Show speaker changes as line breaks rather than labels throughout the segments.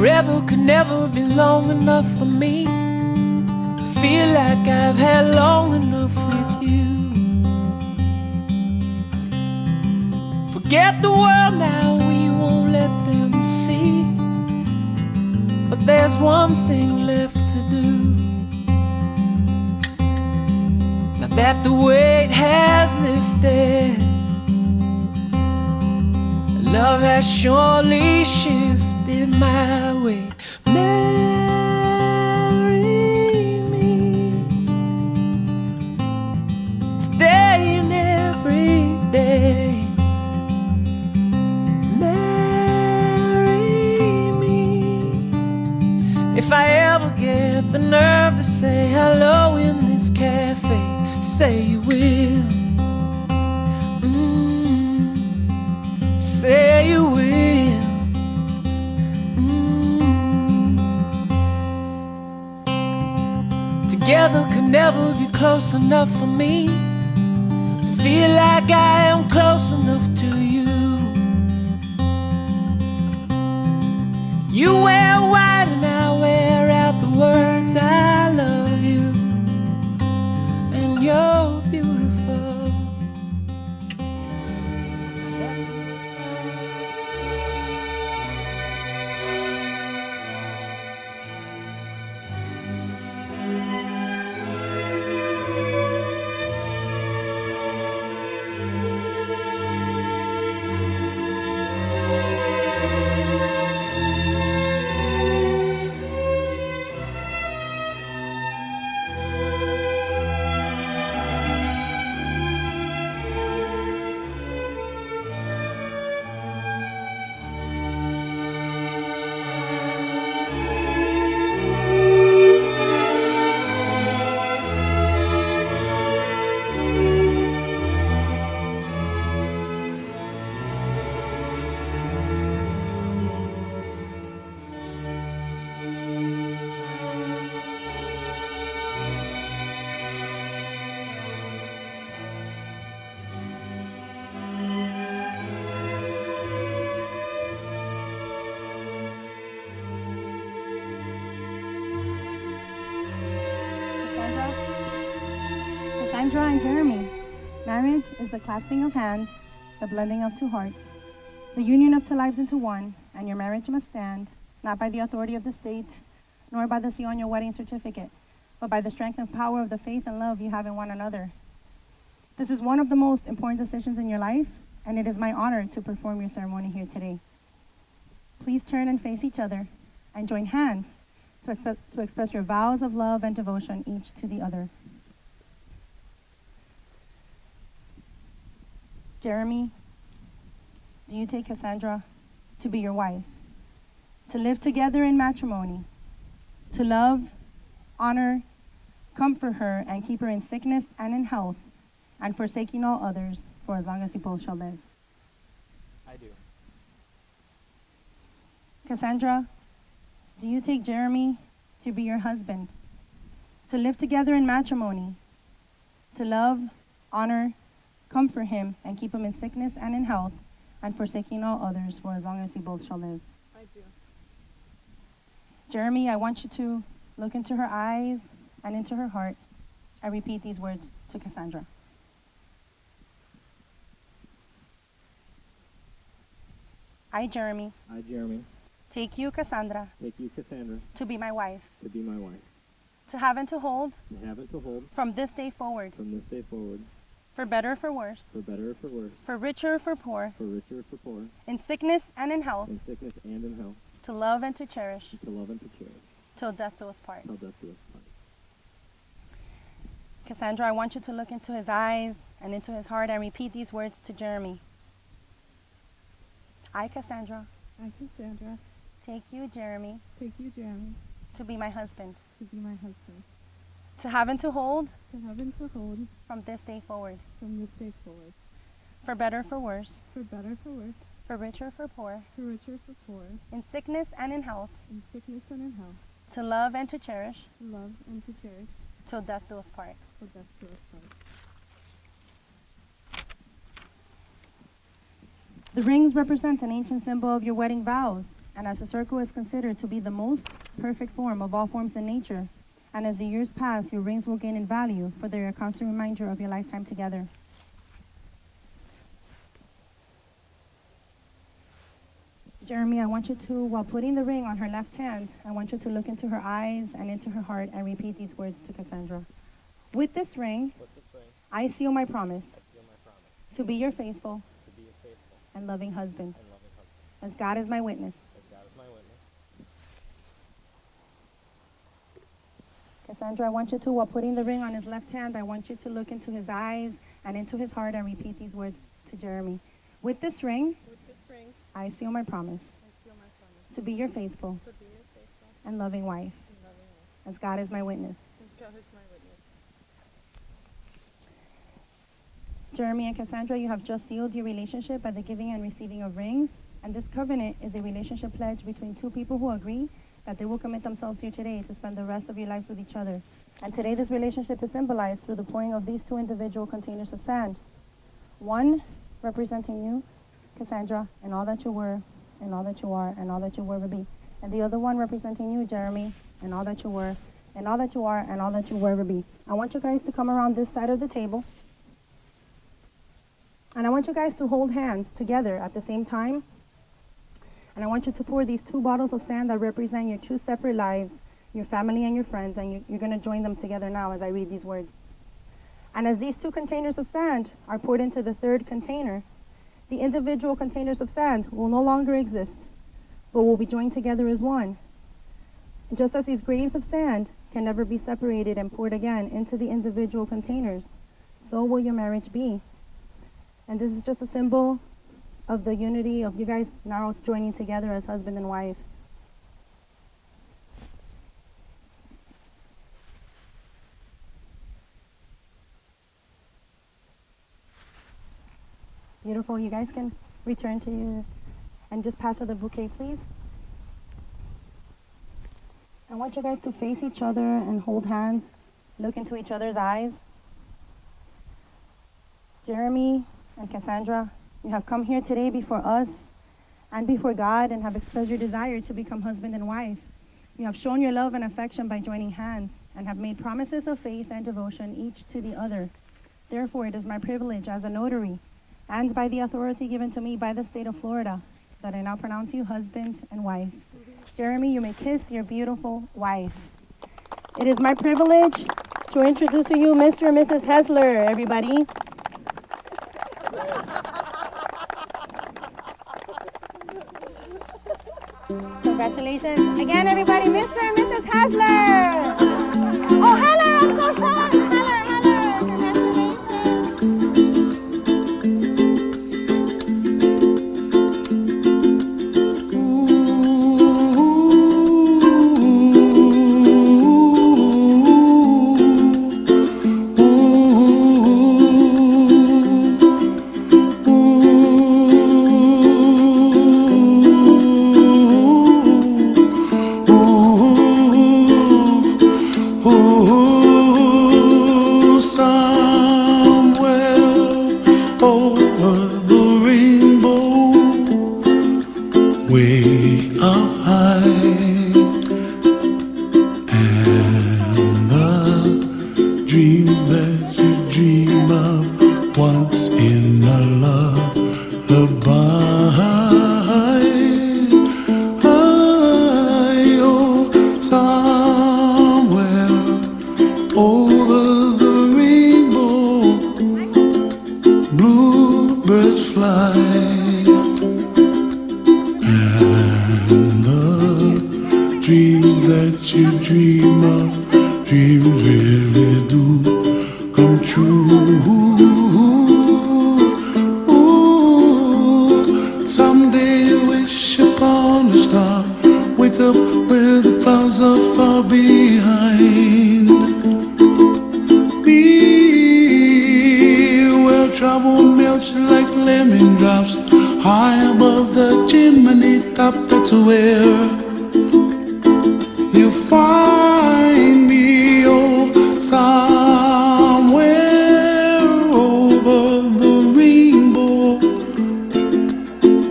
Forever could never be long enough for me to feel like I've had long enough with you. Forget the world now, we won't let them see. But there's one thing left to do. Now that the weight has lifted, love has surely shifted my way. Marry me today and every day. Marry me. If I ever get the nerve to say hello in this cafe, say you will. Say you will. Together could never be close enough for me to feel like I am close enough to you. You wear white and I wear out the words I love you, and you're beautiful.
Cassandra and Jeremy. Marriage is the clasping of hands, the blending of two hearts, the union of two lives into one, and your marriage must stand, not by the authority of the state, nor by the seal on your wedding certificate, but by the strength and power of the faith and love you have in one another. This is one of the most important decisions in your life, and it is my honor to perform your ceremony here today. Please turn and face each other, and join hands to express your vows of love and devotion each to the other. Jeremy, do you take Cassandra to be your wife, to live together in matrimony, to love, honor, comfort her, and keep her in sickness and in health, and forsaking all others for as long as you both shall live?
I do.
Cassandra, do you take Jeremy to be your husband, to live together in matrimony, to love, honor, comfort him, and keep him in sickness and in health, and forsaking all others for as long as you both shall live?
I do.
Jeremy, I want you to look into her eyes and into her heart and repeat these words to Cassandra. I, Jeremy, take you, Cassandra, to be my wife, to have and to hold, from this day forward, for better or for worse, for richer or for poor, in sickness and in health, to love and to cherish, till death do us part. Cassandra, I want you to look into his eyes and into his heart and repeat these words to Jeremy. I, Cassandra, take you, Jeremy, to be my husband, to have and to hold, from this day forward, for better or for worse, for richer or for poor, in sickness and in health, to love and to cherish, till death do us part. The rings represent an ancient symbol of your wedding vows, And as the circle is considered to be the most perfect form of all forms in nature, and as the years pass, your rings will gain in value, for they are a constant reminder of your lifetime together. Jeremy, I want you to, while putting the ring on her left hand, I want you to look into her eyes and into her heart and repeat these words to Cassandra. With this ring, I seal my promise to be your faithful and loving husband, as God is my witness. Cassandra, I want you to, while putting the ring on his left hand, I want you to look into his eyes and into his heart and repeat these words to Jeremy. With this ring, I seal my promise to be your faithful and loving wife, as God is my witness. Jeremy and Cassandra, you have just sealed your relationship by the giving and receiving of rings, and this covenant is a relationship pledge between two people who agree that they will commit themselves here today to spend the rest of your lives with each other. And today this relationship is symbolized through the pouring of these two individual containers of sand. One representing you, Cassandra, and all that you were, and all that you are, and all that you will ever be. And the other one representing you, Jeremy, and all that you were, and all that you are, and all that you will ever be. I want you guys to come around this side of the table. And I want you guys to hold hands together at the same time. And I want you to pour these two bottles of sand that represent your two separate lives, your family and your friends, and you're going to join them together now as I read these words. And as these two containers of sand are poured into the third container, the individual containers of sand will no longer exist, but will be joined together as one. And just as these grains of sand can never be separated and poured again into the individual containers, so will your marriage be. And this is just a symbol of the unity of you guys now joining together as husband and wife. Beautiful. You guys can return to you and just pass her the bouquet, please. I want you guys to face each other and hold hands, look into each other's eyes. Jeremy and Cassandra, you have come here today before us and before God and have expressed your desire to become husband and wife. You have shown your love and affection by joining hands and have made promises of faith and devotion each to the other. Therefore, it is my privilege as a notary and by the authority given to me by the state of Florida that I now pronounce you husband and wife. Jeremy, you may kiss your beautiful wife. It is my privilege to introduce to you Mr. and Mrs. Hessler, everybody. Congratulations. Again, everybody, Mr. and Mrs. Hessler. Oh, Heller, I'm so sorry. Heller, congratulations.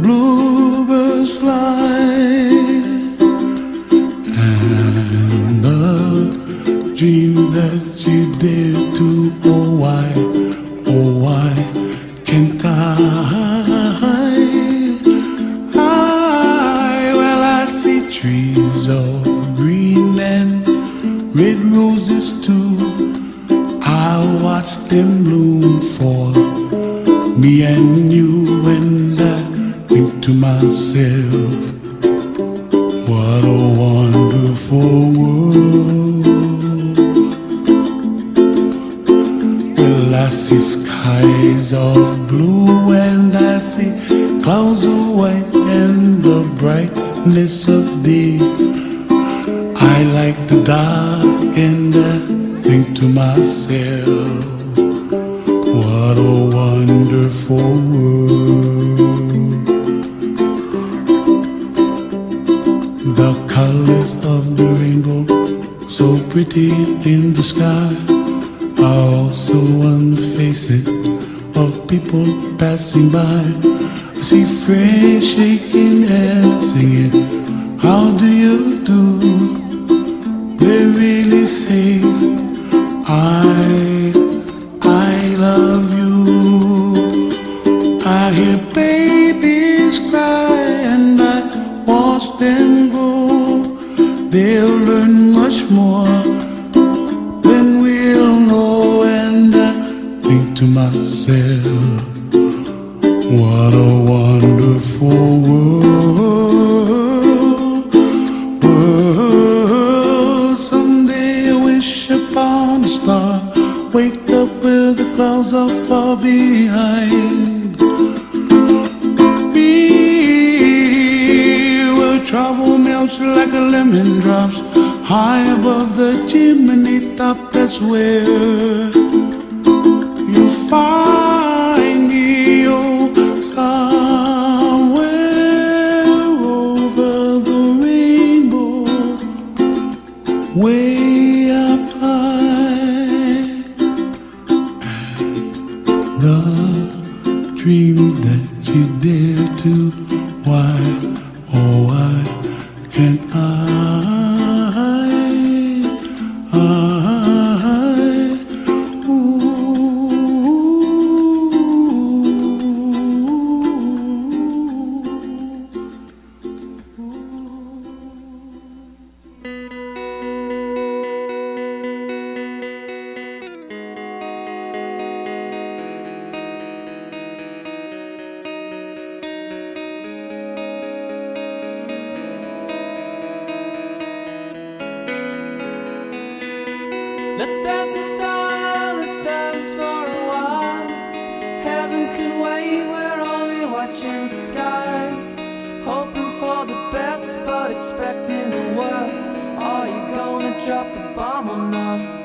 Bluebirds fly.
dream that you dare to. Oh why can't well, I see trees of green and red roses too. I watch them bloom for me and you, and I think to myself, what a wonderful world. Well, I see skies of blue and I see clouds of white and the brightness of day. I like the dark and I think to myself, what a wonderful world. The colors of the rainbow, so pretty in the sky, are also on the faces of people passing by. I see friends shaking hands, singing, how do you do? They really say, I love you. I hear babies cry and I watch them grow. They'll learn much more than we'll know, and I think to myself, what a wonderful world. Someday I wish upon a star, wake up where the clouds are far behind me, where trouble melts like a lemon drops high above the chimney top. That's where you find me, oh, somewhere over the rainbow, way up high. The dreams that you dare to, why, oh why can't
Let's dance in style, let's dance for a while. Heaven can wait, we're only watching the skies. Hoping for the best, but expecting the worst. Are you gonna drop the bomb or not?